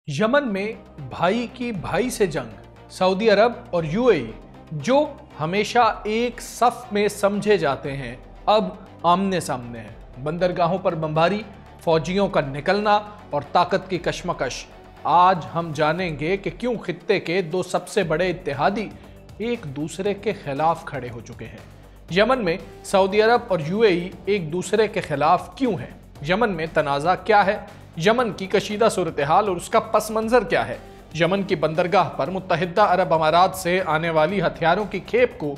Yemen में भाई की भाई से जंग, सऊदी अरब और यूएई जो हमेशा एक सफ में समझे जाते हैं अब आमने सामने हैं। बंदरगाहों पर बमबारी, फौजियों का निकलना और ताकत की कशमकश। आज हम जानेंगे कि क्यों खित्ते के दो सबसे बड़े इत्तेहादी एक दूसरे के खिलाफ खड़े हो चुके हैं। यमन में सऊदी अरब और यूएई एक दूसरे के खिलाफ क्यों हैं? यमन में तनाज़ा क्या है? यमन की कशीदा सूरत हाल और उसका पस मंजर क्या है? यमन की बंदरगाह पर मुत्तहिदा अरब अमारात से आने वाली हथियारों की खेप को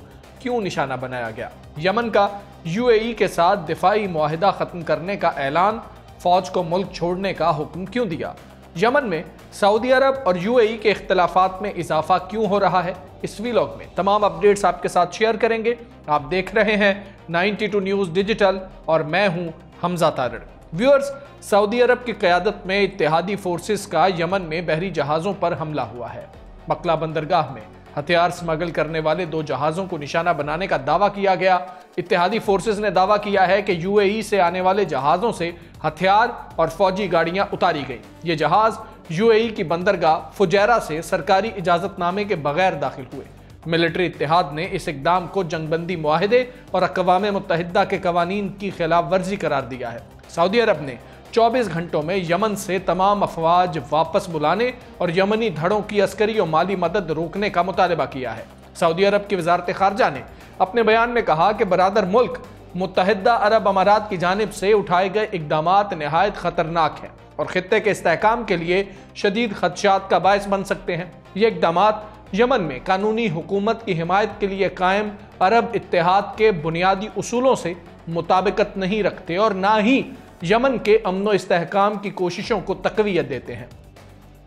क्यों निशाना बनाया गया? यमन का यूएई के साथ दिफाई मुआहिदा खत्म करने का ऐलान, फौज को मुल्क छोड़ने का हुक्म क्यों दिया? यमन में सऊदी अरब और यूएई के इख्तलाफात में इजाफा क्यों हो रहा है? इस वीलॉग में तमाम अपडेट्स आपके साथ शेयर करेंगे। आप देख रहे हैं 92 न्यूज़ डिजिटल और मैं हूं हमजा तारड़। व्यूअर्स, सऊदी अरब की क़यादत में इत्तेहादी फोर्सेस का यमन में बहरी जहाज़ों पर हमला हुआ है। मकला बंदरगाह में हथियार स्मगल करने वाले 2 जहाज़ों को निशाना बनाने का दावा किया गया। इत्तेहादी फोर्सेस ने दावा किया है कि यूएई से आने वाले जहाज़ों से हथियार और फौजी गाड़ियां उतारी गई। ये जहाज़ यूएई की बंदरगाह फुजैरा से सरकारी इजाज़तनामे के बगैर दाखिल हुए। मिलिट्री इत्तेहाद ने इस इकदाम को जंगबंदी मुआहिदे और अक़वाम मुत्तहिदा के कवानीन की खिलाफ वर्जी करार दिया है। सऊदी अरब ने 24 घंटों में यमन से तमाम अफवाज वापस बुलाने और यमनी धड़ों की अस्करी और माली मदद रोकने का मुतालबा किया है। सऊदी अरब की वजारत खारजा ने अपने बयान में कहा कि बरादर मुल्क मुत्तहिदा अरब अमारात की जानिब से उठाए गए इकदामात नहायत खतरनाक हैं और खित्ते के इस्तेहकाम के लिए शदीद खदशात का बायस बन सकते हैं। ये इकदामात यमन में कानूनी हुकूमत की हिमायत के लिए कायम अरब इत्तेहाद के बुनियादी उसूलों से मुताबिकत नहीं रखते और ना ही यमन के अमन इस्तेहकाम की कोशिशों को तकवीयत देते हैं।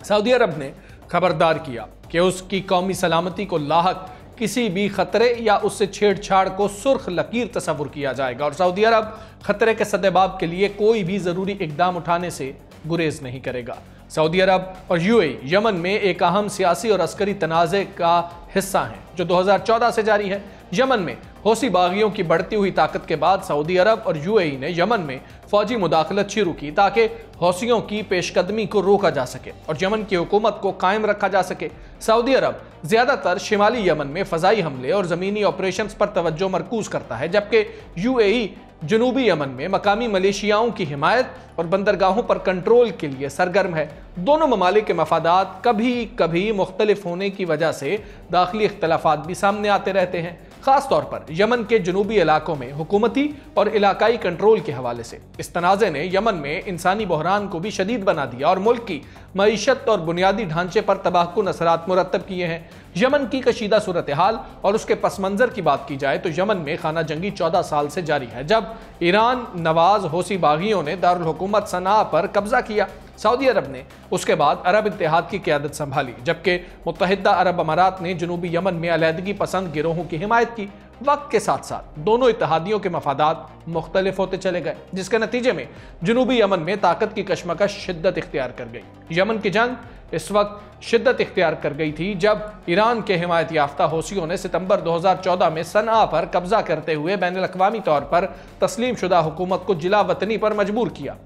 सऊदी अरब ने खबरदार किया कि उसकी कौमी सलामती को लाहक किसी भी खतरे या उससे छेड़छाड़ को सुर्ख लकीर तस्वुर किया जाएगा और सऊदी अरब खतरे के सदेबाब के लिए कोई भी ज़रूरी इकदाम उठाने से गुरेज नहीं करेगा। सऊदी अरब और यूएई यमन में एक अहम सियासी और अस्करी तनाज़े का हिस्सा हैं जो 2014 से जारी है। यमन में हौसी बागियों की बढ़ती हुई ताकत के बाद सऊदी अरब और यूएई ने यमन में फौजी मुदाखलत शुरू की ताकि हौसियों की पेशकदमी को रोका जा सके और यमन की हुकूमत को कायम रखा जा सके। सऊदी अरब ज़्यादातर शिमाली यमन में फ़ज़ाई हमले और ज़मीनी ऑपरेशंस पर तवज्जो मरकूज़ करता है, जबकि यूएई जनूबी यमन में मकामी मलेशियाओं की हिमायत और बंदरगाहों पर कंट्रोल के लिए सरगर्म है। दोनों ममालिक के मफादात कभी कभी मुख्तलिफ होने की वजह से दाखिली इख्तलाफात भी सामने आते रहते हैं, ख़ास तौर पर यमन के जनूबी इलाकों में हुकूमती और इलाकाई कंट्रोल के हवाले से। इस तनाज़े ने यमन में इंसानी बहरान को भी शदीद बना दिया और मुल्क की मईशत और बुनियादी ढांचे पर तबाहकुन असरात मुरतब किए हैं। यमन की कशीदा सूरत हाल और उसके पस मंज़र की बात की जाए तो यमन में खाना जंगी 14 साल से जारी है, जब ईरान नवाज हौसी बागियों ने दारुल हुकूमत सना पर कब्जा किया। सऊदी अरब ने उसके बाद अरब इत्तेहाद की क़यादत संभाली, जबकि मुत्तहिदा अरब अमारात ने जनूबी यमन में अलहदगी पसंद गिरोहों की हिमायत की। वक्त के साथ साथ दोनों इत्तेहादियों के मफादात मुख्तलिफ होते चले गए, जिसके नतीजे में जनूबी यमन में ताकत की कशमकश शिद्दत इख्तियार कर गई। यमन की जंग इस वक्त शिद्दत इख्तियार कर गई थी जब ईरान के हिमायत याफ्ता हौसियों ने सितंबर 2014 में सनआ पर कब्जा करते हुए बैनुल-अक़वामी तौर पर तस्लीम शुदा हुकूमत को जिला वतनी पर मजबूर किया।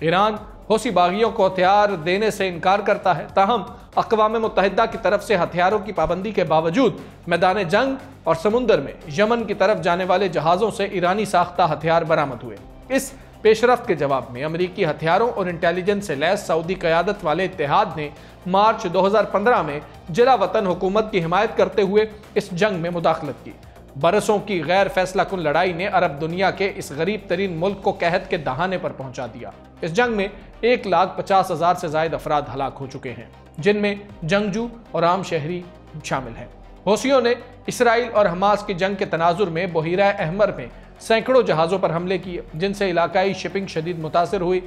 ईरान हौसी बागियों को हथियार देने से इनकार करता है, ताहम अक़वाम मुत्तहिदा की तरफ से हथियारों की पाबंदी के बावजूद मैदान जंग और समुंदर में यमन की तरफ जाने वाले जहाज़ों से ईरानी साख्ता हथियार बरामद हुए। इस पेशरफ्त के जवाब में अमरीकी हथियारों और इंटेलिजेंस से लैस सऊदी क़यादत वाले इत्तेहाद ने मार्च 2015 में जिला वतन हुकूमत की हिमायत करते हुए इस जंग में मुदाखलत की। बरसों की गैर फैसला कुन लड़ाई ने अरब दुनिया के इस गरीब तरीन मुल्क को कहत के दहाने पर पहुंचा दिया। इस जंग में 1,50,000 से ज्यादा अफराद हलाक हो चुके हैं, जिनमें जंगजू और आम शहरी शामिल हैं। हौसियों ने इसराइल और हमास की जंग के तनाजुर में बहीरा अहमर में सैकड़ों जहाज़ों पर हमले किए, जिनसे इलाकाई शिपिंग शदीद मुतासर हुई।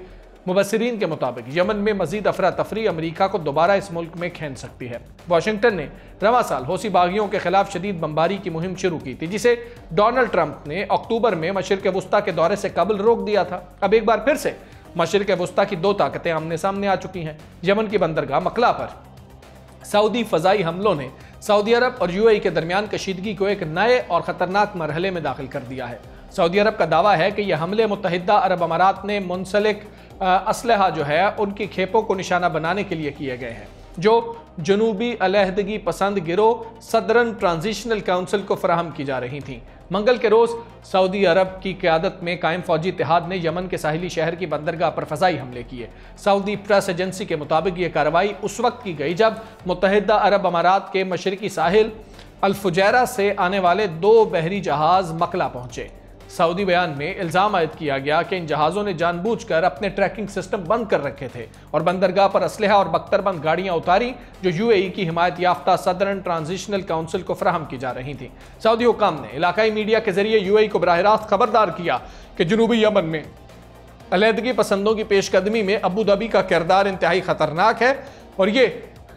मुबस्सिरीन के मुताबिक यमन में मजीद अफरा तफरी अमरीका को दोबारा इस मुल्क में खींच सकती है। वाशिंगटन ने रवां साल हौसी बागियों के खिलाफ शदीद बमबारी की मुहिम शुरू की थी, जिसे डोनाल्ड ट्रंप ने अक्टूबर में मशरिक़ वुस्ता के दौरे से कबल रोक दिया था। अब एक बार फिर से मशरिक़ वुस्ता की 2 ताकतें आमने सामने आ चुकी हैं। यमन की बंदरगाह मकला पर सऊदी फ़ज़ाई हमलों ने सऊदी अरब और यूएई के दरमियान कशीदगी को एक नए और ख़तरनाक मरहले में दाखिल कर दिया है। सऊदी अरब का दावा है कि यह हमले मुत्तहिदा अरब अमारात ने मुंसलिक असलहा जो है उनकी खेपों को निशाना बनाने के लिए किए गए हैं, जो जनूबी अलहदगी पसंद गिरोह सदरन ट्रांजिशनल काउंसिल को फराहम की जा रही थी। मंगल के रोज सऊदी अरब की क़यादत में कायम फौजी इत्तेहाद ने यमन के साहिली शहर की बंदरगाह पर फ़ज़ाई हमले किए। सऊदी प्रेस एजेंसी के मुताबिक ये कार्रवाई उस वक्त की गई जब मुत्तहिदा अरब अमारात के मशरकी साहिल अल फुजैरा से आने वाले 2 बहरी जहाज मकला पहुंचे। सऊदी बयान में इल्ज़ाम आयद किया गया कि इन जहाज़ों ने जानबूझकर अपने ट्रैकिंग सिस्टम बंद कर रखे थे और बंदरगाह पर असलहा और बख्तरबंद गाड़ियां उतारी जो यूएई की हिमायत याफ्ता सदरन ट्रांजिशनल काउंसिल को फराहम की जा रही थी। सऊदी हुकाम ने इलाकाई मीडिया के जरिए यूएई को बराह रास्त खबरदार किया कि जनूबी यमन में अलहदगी पसंदों की पेशकदमी में अबू धाबी का किरदार इंतहाई खतरनाक है और ये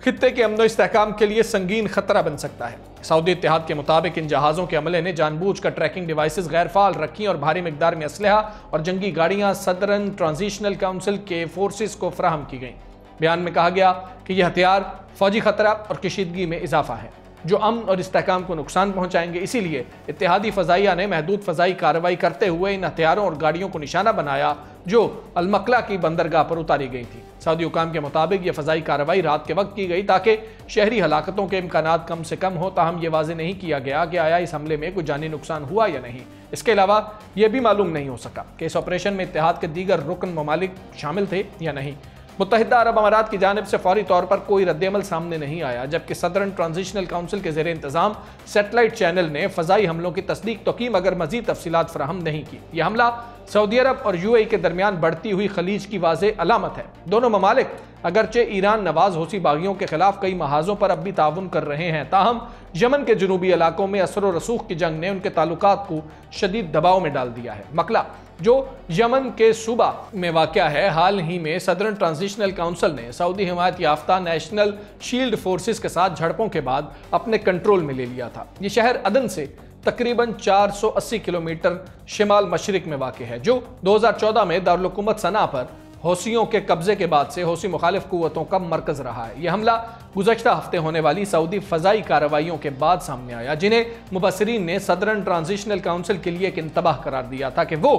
खित्ते के अमन इस्तेहकाम के लिए संगीन खतरा बन सकता है। सऊदी इत्तेहाद के मुताबिक इन जहाज़ों के अमले ने जानबूझकर ट्रैकिंग डिवाइसेस गैर फाल रखी और भारी मिकदार में असलहा और जंगी गाड़ियां सदरन ट्रांजिशनल काउंसिल के फोर्सेस को फराहम की गई। बयान में कहा गया कि यह हथियार फौजी खतरा और कशीदगी में इजाफा है जो अमन और इस्तेहकाम को नुकसान पहुंचाएंगे। इसीलिए इत्तेहादी फ़ज़ाइया ने महदूद फ़ज़ाई कार्रवाई करते हुए इन हथियारों और गाड़ियों को निशाना बनाया जो अलमकला की बंदरगाह पर उतारी गई थी। सऊदी हुकाम के मुताबिक यह फ़ज़ाई कार्रवाई रात के वक्त की गई ताकि शहरी हलाकतों के इम्कानात कम से कम हो, ताहम यह वाज़ेह नहीं किया गया कि आया इस हमले में कोई जानी नुकसान हुआ या नहीं। इसके अलावा यह भी मालूम नहीं हो सका कि इस ऑपरेशन में इत्तेहाद के दीगर रुकन ममालिक शामिल थे या नहीं। मुत्तहिदा अरब अमारात की जानिब से फौरी तौर पर कोई रद्दअमल सामने नहीं आया, जबकि सदरन ट्रांजिशनल काउंसिल के ज़ेर इंतज़ाम सेटेलाइट चैनल ने फ़ज़ाई हमलों की तस्दीक तो की मगर मज़ीद तफसीलात फराहम नहीं की। यह हमला सऊदी अरब और यूएई के दरमियान बढ़ती हुई खलीज की वाज़ेह अलामत है। दोनों ममालिक अगरचे ईरान नवाज हौसी बागियों के खिलाफ कई महाजों पर अब भी ताउन कर रहे हैं, ताहम यमन के जनूबी इलाकों में असर व रसूख की जंग ने उनके ताल्लुकात को शदीद दबाव में डाल दिया है। मकला जो यमन के सूबा में वाक़या है, हाल ही में सदरन ट्रांजिशनल काउंसिल ने सऊदी हिमायत याफ्ता नेशनल शील्ड फोर्सेस के साथ झड़पों के बाद अपने कंट्रोल में ले लिया था। ये शहर अदन से तकरीबन 480 किलोमीटर शिमाल मशरिक में वाक़ है, जो 2014 में दारुल हुकूमत सना पर हौसियों के कब्जे के बाद से हौसी मुखालिफ कुव्वतों का मरकज रहा है। यह हमला गुज़श्ता हफ्ते होने वाली सऊदी फ़ज़ाई कार्रवाइयों के बाद सामने आया, जिन्हें मुबस्सिरीन ने सदरन ट्रांजिशनल काउंसिल के लिए एक इंतबाह करार दिया था कि वो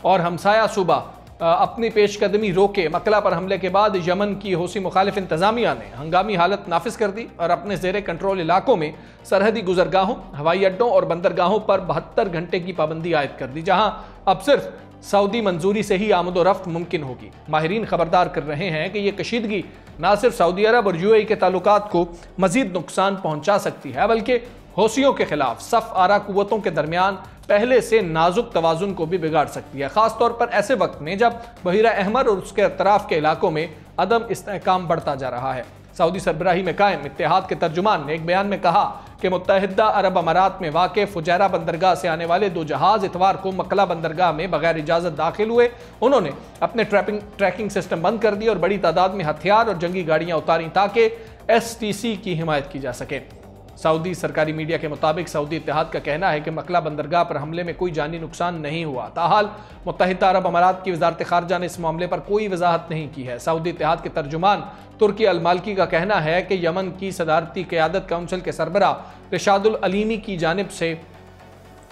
और हमसाया सूबा अपनी पेशकदमी रोके। मकला पर हमले के बाद यमन की हौसी मुखालिफ इंतजामिया ने हंगामी हालत नाफिज कर दी और अपने ज़ेरे कंट्रोल इलाकों में सरहदी गुजरगाहों, हवाई अड्डों और बंदरगाहों पर 72 घंटे की पाबंदी आयद कर दी, जहां अब सिर्फ सऊदी मंजूरी से ही आमद-ओ-रफ्त मुमकिन होगी। माहिरीन खबरदार कर रहे हैं कि यह कशीदगी न सिर्फ सऊदी अरब और यूएई के ताल्लुकात को मजीद नुकसान पहुंचा सकती है, बल्कि हौसियों के खिलाफ सफ आरा कुव्वतों के दरमियान पहले से नाजुक तवाजुन को भी बिगाड़ सकती है, खासतौर पर ऐसे वक्त में जब बहीरा अहमर और उसके अतराफ के इलाकों में अदम इस्तेहकाम बढ़ता जा रहा है। सऊदी सरबराही में कायम इत्तेहाद के तर्जुमान ने एक बयान में कहा कि मुत्तहिदा अरब अमारात में वाक़े फुजैरा बंदरगाह से आने वाले 2 जहाज़ इतवार को मकला बंदरगाह में बगैर इजाज़त दाखिल हुए। उन्होंने अपने ट्रैकिंग सिस्टम बंद कर दिए और बड़ी तादाद में हथियार और जंगी गाड़ियाँ उतारी ताकि STC की हिमायत की जा सके। सऊदी सरकारी मीडिया के मुताबिक सऊदी इत्तेहाद का कहना है कि मकला बंदरगाह पर हमले में कोई जानी नुकसान नहीं हुआ। ताहाल मुत्तहिदा अरब अमारात की वज़ारत ख़ारजा ने इस मामले पर कोई वजाहत नहीं की है। सऊदी इत्तेहाद के तर्जुमान तुर्की अल मालकी का कहना है कि यमन की सदारती क़यादत काउंसिल के सरबरा रिशादुल अलीमी की जानिब से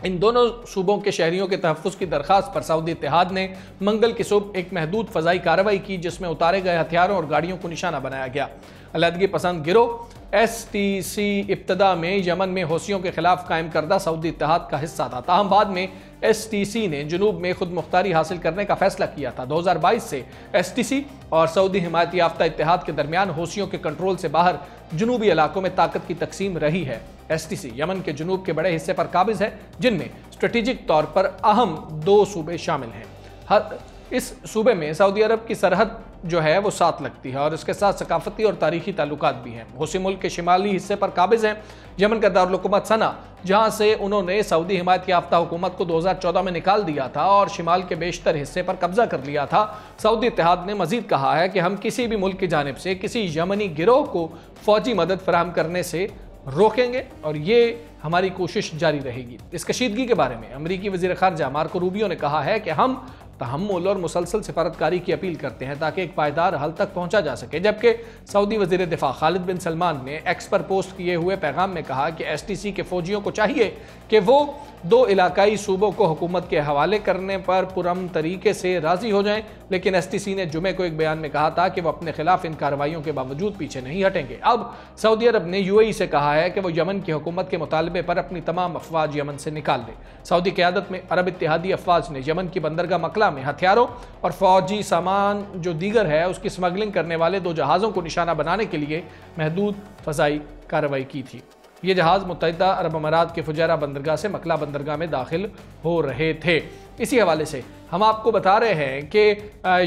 इन दोनों सूबों के शहरियों के तहफ़्फ़ुज़ की दरख्वास्त पर सऊदी इत्तेहाद ने मंगल की सुबह एक महदूद फ़ज़ाई कार्रवाई की, जिसमें उतारे गए हथियारों और गाड़ियों को निशाना बनाया गया। अलहदगी पसंद गिरोह STC इब्तदा में यमन में हौसियों के खिलाफ कायम करदा सऊदी इत्तेहाद का हिस्सा था, ताहम बाद में STC ने जुनूब में खुद मुख्तारी हासिल करने का फैसला किया था। 2022 से STC और सऊदी हिमायत याफ्ता इत्तेहाद के दरमियान हौसियों के कंट्रोल से बाहर जुनूबी इलाकों में ताकत की तकसीम रही है। STC यमन के जुनूब के बड़े हिस्से पर काबिज है, जिनमें स्ट्रेटेजिक तौर पर अहम 2 सूबे शामिल हैं। इस सूबे में सऊदी अरब की सरहद जो है वो साथ लगती है और इसके साथ सकाफती और तारीखी ताल्लुकात भी हैं। हौसी मुल्क के शिमाली हिस्से पर काबिज हैं। यमन का दारुल हुकूमत सना, जहाँ से उन्होंने सऊदी हिमायत याफ्ता हुकूमत को 2014 में निकाल दिया था और शिमाल के बेशतर हिस्से पर कब्जा कर लिया था। सऊदी इत्तेहाद ने मजीद कहा है कि हम किसी भी मुल्क की जानिब से किसी यमनी गिरोह को फौजी मदद फराहम करने से रोकेंगे और ये हमारी कोशिश जारी रहेगी। इस कशीदगी के बारे में अमरीकी वज़ीर ख़ारजा मार्को रूबियो ने कहा है कि हम तहम्मुल और मुसलसल सिफारतकारी की अपील करते हैं ताकि एक पायदार हल तक पहुंचा जा सके। जबकि सऊदी वज़ीर दिफा खालिद बिन सलमान ने एक्स पर पोस्ट किए हुए पैगाम में कहा कि STC के फौजियों को चाहिए कि वो 2 इलाकाई सूबों को हुकूमत के हवाले करने पर पुरअमन तरीके से राजी हो जाएं, लेकिन STC ने जुमे को एक बयान में कहा था कि वो अपने खिलाफ इन कार्रवाइयों के बावजूद पीछे नहीं हटेंगे। अब सऊदी अरब ने UAE से कहा है कि वो यमन की हुकूमत के मुतालबे पर अपनी तमाम अफवाज यमन से निकाल ले। सऊदी क़यादत में अरब इत्तेहादी अफवाज ने यमन की बंदरगाह मकला में हथियारों और फौजी सामान जो दीगर है उसकी स्मगलिंग करने वाले 2 जहाज़ों को निशाना बनाने के लिए महदूद फ़ज़ाई कार्रवाई की थी। ये जहाज़ मुत्तहिदा अरब अमारात के फुजैरा बंदरगाह से मकला बंदरगाह में दाखिल हो रहे थे। इसी हवाले से हम आपको बता रहे हैं कि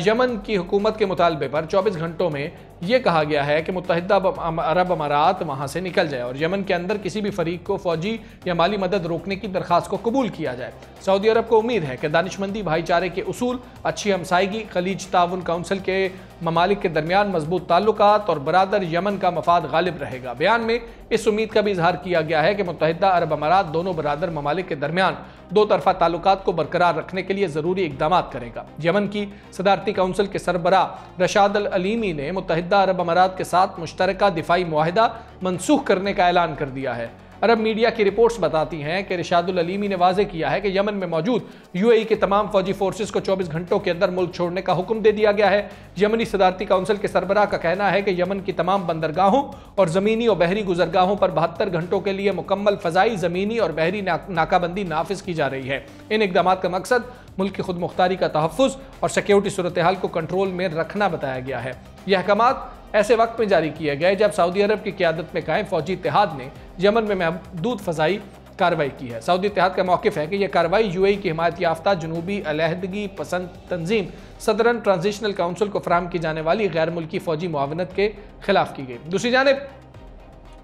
यमन की हुकूमत के मुतालबे पर 24 घंटों में यह कहा गया है कि मुत्तहिदा अरब अमारात वहाँ से निकल जाए और यमन के अंदर किसी भी फरीक को फौजी या माली मदद रोकने की दरख्वास्त को कबूल किया जाए। सऊदी अरब को उम्मीद है कि दानिशमंदी, भाईचारे के उसूल, अच्छी हमसायगी, खलीज ताउन काउंसिल के ममालिक के दरमियान मजबूत ताल्लुकात और बरादर यमन का मफाद गालिब रहेगा। बयान में इस उम्मीद का भी इजहार किया गया है कि मुत्तहिदा अरब अमारात दोनों बरादर ममालिक के दरमियान 2 तरफा ताल्लुकात को बरकरार रखने के लिए ज़रूरी इक़दाम करेगा। यमन की सदारती काउंसिल के सरबरा रशाद अल अलीमी ने मुत्तहिदा अरब अमारात के साथ मुश्तरका दिफाई मुआहिदा मनसूख करने का ऐलान कर दिया है। अरब मीडिया की रिपोर्ट्स बताती हैं कि रशाद अल अलीमी ने वाज़ेह किया है कि यमन में मौजूद UAE के तमाम फौजी फोर्सेस को 24 घंटों के अंदर मुल्क छोड़ने का हुक्म दे दिया गया है। यमनी सदारती काउंसिल के सरबराह का कहना है कि यमन की तमाम बंदरगाहों और ज़मीनी और बहरी गुजरगाहों पर 72 घंटों के लिए मुकम्मल फ़ज़ाई, ज़मीनी और बहरी नाकाबंदी नाफिज की जा रही है। इन इक़दामात का मकसद मुल्क की खुद मुख्तारी का तहफ़्फ़ुज़ और सिक्योरिटी सूरत हाल को कंट्रोल में रखना बताया गया है। यह अहकामात ऐसे वक्त में जारी किए गए जब सऊदी अरब की क़यादत में कायम फौजी इत्तेहाद ने यमन में महदूद फ़ज़ाई कार्रवाई की है। सऊदी इत्तेहाद का मौक़िफ़ है कि यह कार्रवाई UAE की हिमायत याफ्ता जनूबी अलहदगी पसंद तंजीम सदरन ट्रांजिशनल काउंसिल को फराहम की जाने वाली गैर मुल्की फ़ौजी मुआवनत के खिलाफ की गई। दूसरी जानिब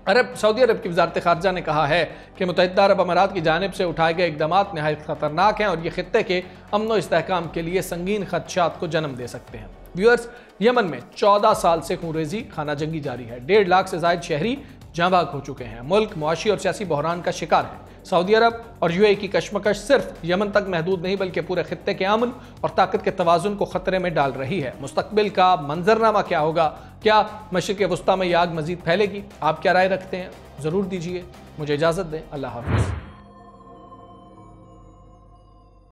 सऊदी अरब की वज़ारत ख़ारजा ने कहा है कि मुत्तहिदा अरब अमारात की जानिब से उठाए गए इक़दामात नहायत ख़तरनाक हैं और ये ख़ित्ते के अमन व इस्तेहकाम के लिए संगीन ख़दशात को जन्म दे सकते हैं। व्यूअर्स, यमन में 14 साल से खूनरेज़ी, खाना जंगी जारी है। 1.5 लाख से ज़ायद शहरी जाँ भाग हो चुके हैं। मुल्क मुआशी और सियासी बहरान का शिकार है। सऊदी अरब और UAE की कशमकश सिर्फ यमन तक महदूद नहीं बल्कि पूरे खित्ते के अमन और ताकत के तवाज़ुन को ख़तरे में डाल रही है। मुस्तक़बिल का मंजरनामा क्या होगा? क्या मशरिक़ वस्ता में यह आग मज़ीद फैलेगी? आप क्या राय रखते हैं? ज़रूर दीजिए। मुझे इजाज़त दें। अल्लाह हाफ़िज़।